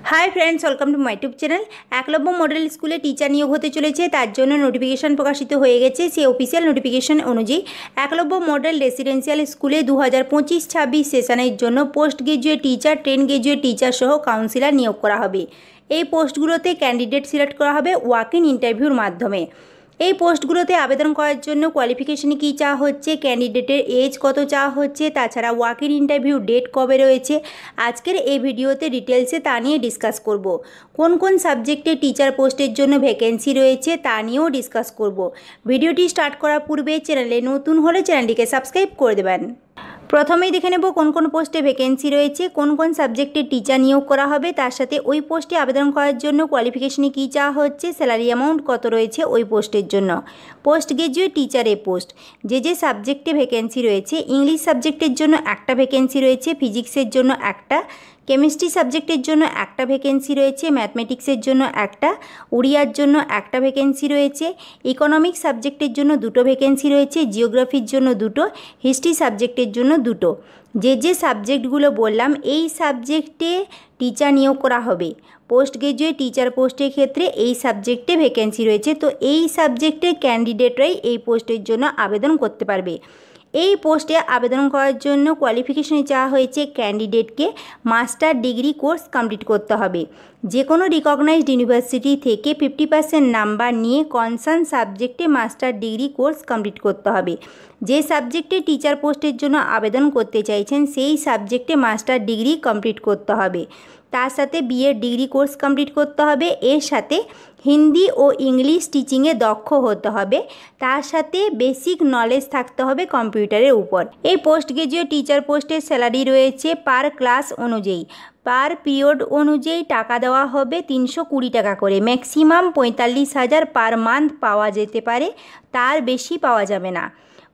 High friends welcome to my YouTube channel Eklavya model स्कूले teacher नियोग होते चले तार जोन्नो नोटिफिकेशन प्रकाशित हो गेছে সেই অফিসিয়াল নোটিফিকেশন অনুযায়ী একলব্য মডেল রেসিডেন্সিয়াল স্কুলে 2025-26 সেশনের জন্য post graduate teacher 10 graduate teacher সহ কাউন্সিলর নিয়োগ করা হবে। এই পোস্টগুলোতে ক্যান্ডিডেট সিলেক্ট করা হবে ওয়াক ইন ইন্টারভিউর মাধ্যমে। এই পোস্টগুলোতে আবেদন করার জন্য কোয়ালিফিকেশন কী চাওয়া হচ্ছে, ক্যান্ডিডেটের এজ কত চাওয়া হচ্ছে, তাছাড়া ওয়াক ইন ইন্টারভিউ ডেট কবে রয়েছে, আজকের এই ভিডিওতে ডিটেলসে তা নিয়ে ডিসকাস করব। কোন কোন সাবজেক্টে টিচার পোস্টের জন্য ভ্যাকেন্সি রয়েছে তা নিয়েও ডিসকাস করব। ভিডিওটি স্টার্ট করার পূর্বে চ্যানেলে নতুন হলে চ্যানেলটিকে সাবস্ক্রাইব করে দেবেন। প্রথমেই দেখে নেব কোন কোন পোস্টে ভ্যাকেন্সি রয়েছে, কোন কোন সাবজেক্টে টিচার নিয়োগ করা হবে, তার সাথে ওই পোস্টে আবেদন করার জন্য কোয়ালিফিকেশনে কী চাওয়া হচ্ছে, স্যালারি অ্যামাউন্ট কত রয়েছে ওই পোস্টের জন্য। পোস্ট গ্রাজুয়েট টিচারে পোস্ট যে সাবজেক্টে ভ্যাকেন্সি রয়েছে, ইংলিশ সাবজেক্টের জন্য একটা ভ্যাকেন্সি রয়েছে, ফিজিক্সের জন্য একটা, কেমিস্ট্রি সাবজেক্টের জন্য একটা ভ্যাকেন্সি রয়েছে, ম্যাথমেটিক্সের জন্য একটা, উড়িয়ার জন্য একটা ভ্যাকেন্সি রয়েছে, ইকোনমিক্স সাবজেক্টের জন্য দুটো ভ্যাকেন্সি রয়েছে, জিওগ্রাফির জন্য দুটো, হিস্ট্রি সাবজেক্টের জন্য দুটো। যে সাবজেক্টগুলো বললাম এই সাবজেক্টে টিচার নিয়োগ করা হবে। পোস্ট গ্রাজুয়েট টিচার পোস্টের ক্ষেত্রে এই সাবজেক্টে ভ্যাকেন্সি রয়েছে, তো এই সাবজেক্টের ক্যান্ডিডেটরাই এই পোস্টের জন্য আবেদন করতে পারবে। এই পোস্টে আবেদন করার জন্য কোয়ালিফিকেশনে চাওয়া হয়েছে ক্যান্ডিডেটকে মাস্টার ডিগ্রি কোর্স কমপ্লিট করতে হবে। যে কোনো রিকগনাইজড ইউনিভার্সিটি থেকে 50% নাম্বার নিয়ে কনসার্ন সাবজেক্টে মাস্টার ডিগ্রি কোর্স কমপ্লিট করতে হবে। যে সাবজেক্টে টিচার পোস্টের জন্য আবেদন করতে চাইছেন সেই সাবজেক্টে মাস্টার ডিগ্রি কমপ্লিট করতে হবে। তার সাথে বিএড ডিগ্রি কোর্স কমপ্লিট করতে হবে। এর সাথে হিন্দি ও ইংলিশ টিচিংয়ে দক্ষ হতে হবে। তার সাথে বেসিক নলেজ থাকতে হবে কম্পিউটারের উপর। এই পোস্ট গ্রাজুয়েট টিচার পোস্টের স্যালারি রয়েছে পার ক্লাস অনুযায়ী, পার পিরিয়ড অনুযায়ী টাকা দেওয়া হবে 320 টাকা করে। ম্যাক্সিমাম 45,000 পার মান্থ পাওয়া যেতে পারে, তার বেশি পাওয়া যাবে না।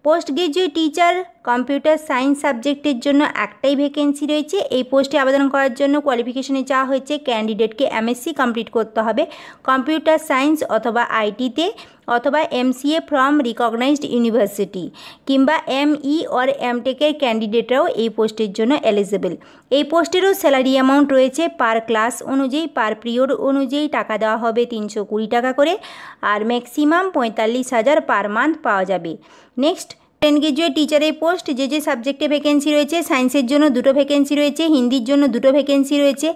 Post graduate teacher computer science সাবজেক্টের জন্য একটাই ভ্যাকেন্সি রয়েছে। এই পোস্টে আবেদন করার জন্য কোয়ালিফিকেশনে চাওয়া হয়েছে ক্যান্ডিডেটকে এমএসসি কমপ্লিট করতে হবে কম্পিউটার সায়েন্স অথবা আইটিতে, অথবা এমসিএ ফ্রম রিকগনাইজড ইউনিভার্সিটি, কিংবা এমই অর এমটেকের ক্যান্ডিডেটরাও এই পোস্টের জন্য এলিজিবল। এই পোস্টেরও স্যালারি অ্যামাউন্ট রয়েছে পার ক্লাস অনুযায়ী, পার পিরিয়ড অনুযায়ী টাকা দেওয়া হবে 320 টাকা করে, আর ম্যাক্সিমাম 45,000 পার মান্থ পাওয়া যাবে। নেক্সট 10 গ্রাজুয়েট টিচারের পোস্ট যে সাবজেক্টে ভ্যাকেন্সি রয়েছে, সায়েন্সের জন্য দুটো ভ্যাকেন্সি রয়েছে, হিন্দির জন্য দুটো ভ্যাকেন্সি রয়েছে,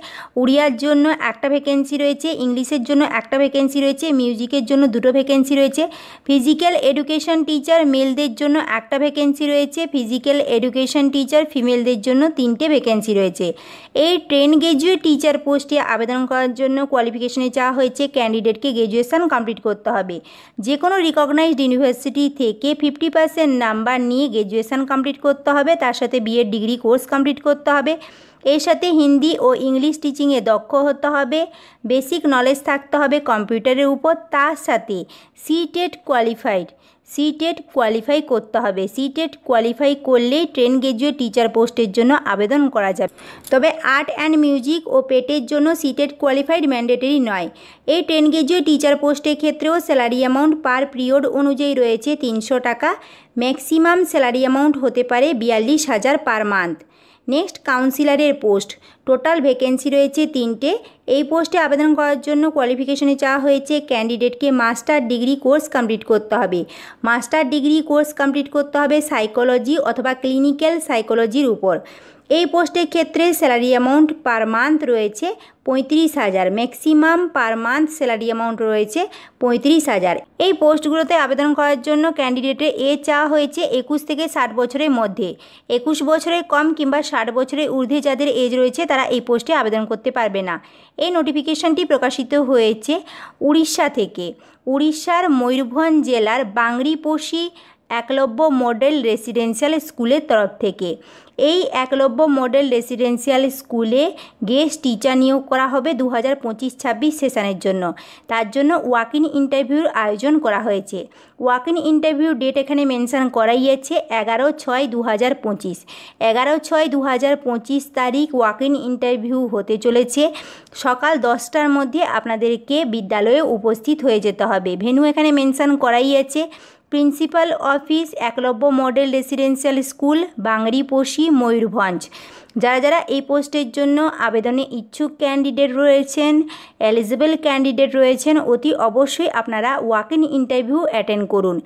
উড়িয়ার জন্য একটা ভ্যাকেন্সি রয়েছে, ইংলিশের জন্য একটা ভ্যাকেন্সি রয়েছে, মিউজিকের জন্য দুটো ভ্যাকেন্সি রয়েছে, ফিজিক্যাল এডুকেশন টিচার মেলদের জন্য একটা ভ্যাকেন্সি রয়েছে, ফিজিক্যাল এডুকেশন টিচার ফিমেলদের জন্য 3টে ভ্যাকেন্সি রয়েছে। এই 10 গ্রাজুয়েট টিচার পোস্টে আবেদন করার জন্য কোয়ালিফিকেশনে চাওয়া হয়েছে ক্যান্ডিডেটকে গ্র্যাজুয়েশন কমপ্লিট করতে হবে। যে কোনো রিকগনাইজড ইউনিভার্সিটি থেকে 50% নাম্বার নিয়ে গ্র্যাজুয়েশন কমপ্লিট করতে হবে, তার সাথে বিএড ডিগ্রি কোর্স কমপ্লিট করতে হবে। এর সাথে হিন্দি ও ইংলিশ টিচিংয়ে দক্ষ হতে হবে, বেসিক নলেজ থাকতে হবে কম্পিউটারের উপর, তার সাথে সিটেট কোয়ালিফাই করতে হবে। সিটেট কোয়ালিফাই করলেই 10 গ্রাজুয়েট টিচার পোস্টের জন্য আবেদন করা যাবে। তবে আর্ট অ্যান্ড মিউজিক ও পেটের জন্য সিটেট কোয়ালিফাইড ম্যান্ডেটরি নয়। এই 10 গ্রাজুয়েট টিচার পোস্টের ক্ষেত্রেও স্যালারি অ্যামাউন্ট পার পিরিয়ড অনুযায়ী রয়েছে 300 টাকা। ম্যাক্সিমাম স্যালারি অ্যামাউন্ট হতে পারে 42,000 পার মান্থ। নেক্সট কাউন্সিলরের পোস্ট, টোটাল ভ্যাকেন্সি রয়েছে 3টে। এই পোস্টে আবেদন করার জন্য কোয়ালিফিকেশনে চাওয়া হয়েছে ক্যান্ডিডেটকে মাস্টার ডিগ্রি কোর্স কমপ্লিট করতে হবে। মাস্টার ডিগ্রি কোর্স কমপ্লিট করতে হবে সাইকোলজি অথবা ক্লিনিক্যাল সাইকোলজির উপর। এই পোস্টের ক্ষেত্রে স্যালারি অ্যামাউন্ট পার মান্থ রয়েছে 35,000, maximum per month salary amount রয়েছে 35,000। এই পোস্টগুলোতে আবেদন করার জন্য ক্যান্ডিডেটের এজ চাওয়া হয়েছে 21 থেকে 60 বছরের মধ্যে। 21 বছরের কম কিংবা 60 বছরের ঊর্ধ্বে যাদের এজ রয়েছে তারা এই পোস্টে আবেদন করতে পারবে না। এই নোটিফিকেশনটি প্রকাশিত হয়েছে উড়িষ্যা থেকে। উড়িষ্যার ময়ূরভঞ্জ জেলার বাংরিপোষি একলব্য মডেল রেসিডেন্সিয়াল স্কুলের তরফ থেকে। এই একলব্য মডেল রেসিডেন্সিয়াল স্কুলে গেস্ট টিচার নিয়োগ করা হবে 2025-26 সেশনের জন্য। তার জন্য ওয়াক ইন ইন্টারভিউর আয়োজন করা হয়েছে। ওয়াক ইন ইন্টারভিউ ডেট এখানে মেনশন করাই আছে 11/6/2025। 11/6/2025 তারিখ ওয়াক ইন ইন্টারভিউ হতে চলেছে। সকাল 10টার মধ্যে আপনাদেরকে বিদ্যালয়ে উপস্থিত হয়ে যেতে হবে। ভেন্যু এখানে মেনশন করাই আছে principal office Eklavya model residential school Bangriposi Mayurbhanj. যারা যারা এই পোস্টের জন্য আবেদনে ইচ্ছুক ক্যান্ডিডেট রয়েছেন, এলিজিবল ক্যান্ডিডেট রয়েছেন, অতি অবশ্যই আপনারা ওয়াক ইন ইন্টারভিউ অ্যাটেন্ড করুন।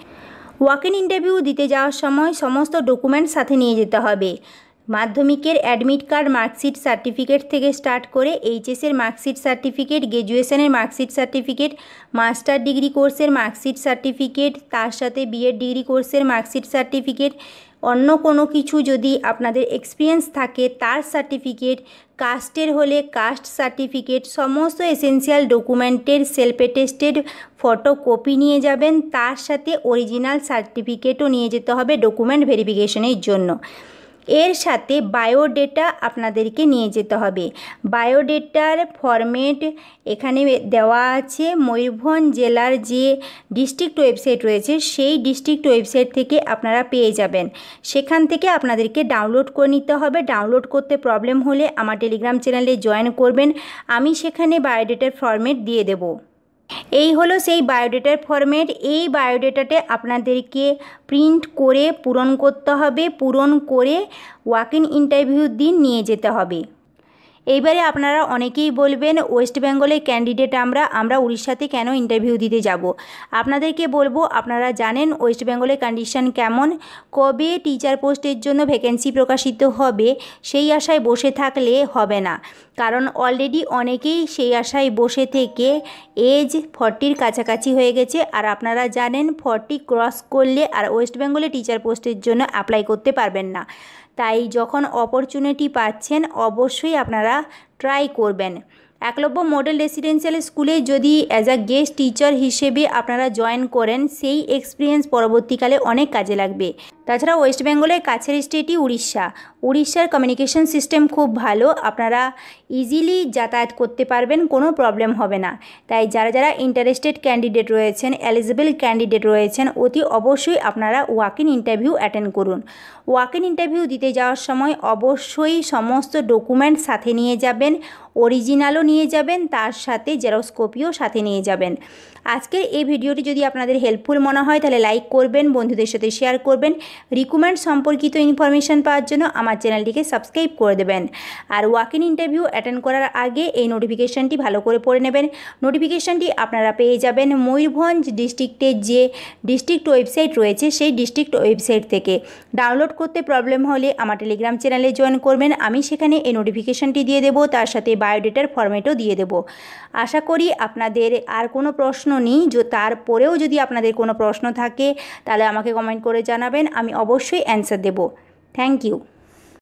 ওয়াক ইন ইন্টারভিউ দিতে যাওয়ার সময় সমস্ত ডকুমেন্ট সাথে নিয়ে যেতে হবে। মাধ্যমিকের অ্যাডমিট কার্ড, মার্কশিট, সার্টিফিকেট থেকে স্টার্ট করে এইচএসের মার্কশিট সার্টিফিকেট, গ্র্যাজুয়েশনের মার্কশিট সার্টিফিকেট, মাস্টার ডিগ্রি কোর্সের মার্কশিট সার্টিফিকেট, তার সাথে বিএড ডিগ্রি কোর্সের মার্কশিট সার্টিফিকেট, অন্য কোনো কিছু যদি আপনাদের এক্সপিরিয়েন্স থাকে তার সার্টিফিকেট, কাস্টের হলে কাস্ট সার্টিফিকেট, সমস্ত এসেনশিয়াল ডকুমেন্টের সেলফ অ্যাটেস্টেড ফটোকপি নিয়ে যাবেন। তার সাথে অরিজিনাল সার্টিফিকেটও নিয়ে যেতে হবে ডকুমেন্ট ভেরিফিকেশনের জন্য। এর সাথে বায়োডেটা আপনাদেরকে নিয়ে যেতে হবে। বায়োডেটার ফরম্যাট এখানে দেওয়া আছে। ময়ূরভঞ্জ জেলার যে ডিস্ট্রিক্ট ওয়েবসাইট রয়েছে সেই ডিস্ট্রিক্ট ওয়েবসাইট থেকে আপনারা পেয়ে যাবেন। সেখান থেকে আপনাদেরকে ডাউনলোড করে নিতে হবে। ডাউনলোড করতে প্রবলেম হলে আমার টেলিগ্রাম চ্যানেলে জয়েন করবেন, আমি সেখানে বায়োডেটার ফরম্যাট দিয়ে দেব। এই হলো সেই বায়োডেটার ফরম্যাট। এই বায়োডেটাতে আপনাদেরকে প্রিন্ট করে পূরণ করতে হবে। পূরণ করে ওয়াক ইন ইন্টারভিউ দিন নিয়ে যেতে হবে। এইবারে আপনারা অনেকেই বলবেন ওয়েস্ট বেঙ্গলের ক্যান্ডিডেট আমরা উড়িষ্যাতে কেন ইন্টারভিউ দিতে যাব। আপনাদেরকে বলবো, আপনারা জানেন ওয়েস্ট বেঙ্গলের কন্ডিশন কেমন, কবে টিচার পোস্টের জন্য ভ্যাকেন্সি প্রকাশিত হবে সেই আশায় বসে থাকলে হবে না। কারণ অলরেডি অনেকেই সেই আশায় বসে থেকে এজ 40-র কাছাকাছি হয়ে গেছে। আর আপনারা জানেন 40 ক্রস করলে আর ওয়েস্ট বেঙ্গলে টিচার পোস্টের জন্য অ্যাপ্লাই করতে পারবেন না। তাই যখন অপরচুনিটি পাচ্ছেন অবশ্যই আপনারা ট্রাই করবেন। একলব্য মডেল রেসিডেন্সিয়াল স্কুলে যদি অ্যাজ আ গেস্ট টিচার হিসেবে আপনারা জয়েন করেন, সেই এক্সপিরিয়েন্স পরবর্তীকালে অনেক কাজে লাগবে। তাছাড়া ওয়েস্ট বেঙ্গলের কাছের স্টেটই উড়িষ্যা। উড়িষ্যার কমিউনিকেশন সিস্টেম খুব ভালো, আপনারা ইজিলি যাতায়াত করতে পারবেন, কোনো প্রবলেম হবে না। তাই যারা যারা ইন্টারেস্টেড ক্যান্ডিডেট রয়েছেন, এলিজিবল ক্যান্ডিডেট রয়েছেন, অতি অবশ্যই আপনারা ওয়াক ইন ইন্টারভিউ অ্যাটেন্ড করুন। ওয়াক ইন ইন্টারভিউ দিতে যাওয়ার সময় অবশ্যই সমস্ত ডকুমেন্ট সাথে নিয়ে যাবেন, অরিজিনালও নিয়ে যাবেন, তার সাথে জেরক্স কপিও সাথে নিয়ে যাবেন। আজকের এই ভিডিওটি যদি আপনাদের হেল্পফুল মনে হয় তাহলে লাইক করবেন, বন্ধুদের সাথে শেয়ার করবেন। রিক্রুটমেন্ট সম্পর্কিত ইনফরমেশান পাওয়ার জন্য আমার চ্যানেলটিকে সাবস্ক্রাইব করে দেবেন। আর ওয়াক ইন ইন্টারভিউ অ্যাটেন্ড করার আগে এই নোটিফিকেশানটি ভালো করে পড়ে নেবেন। নোটিফিকেশানটি আপনারা পেয়ে যাবেন ময়ূরভঞ্জ ডিস্ট্রিক্টের যে ডিস্ট্রিক্ট ওয়েবসাইট রয়েছে সেই ডিস্ট্রিক্ট ওয়েবসাইট থেকে। ডাউনলোড করতে প্রবলেম হলে আমার টেলিগ্রাম চ্যানেলে জয়েন করবেন, আমি সেখানে এই নোটিফিকেশানটি দিয়ে দেবো, তার সাথে বায়োডেটার ফরম্যাটও দিয়ে দেবো। আশা করি আপনাদের আর কোনো প্রশ্ন নেই। তারপরেও যদি আপনাদের কোনো প্রশ্ন থাকে তাহলে আমাকে কমেন্ট করে জানাবেন, আমি অবশ্যই অ্যান্সার দেব। Thank you.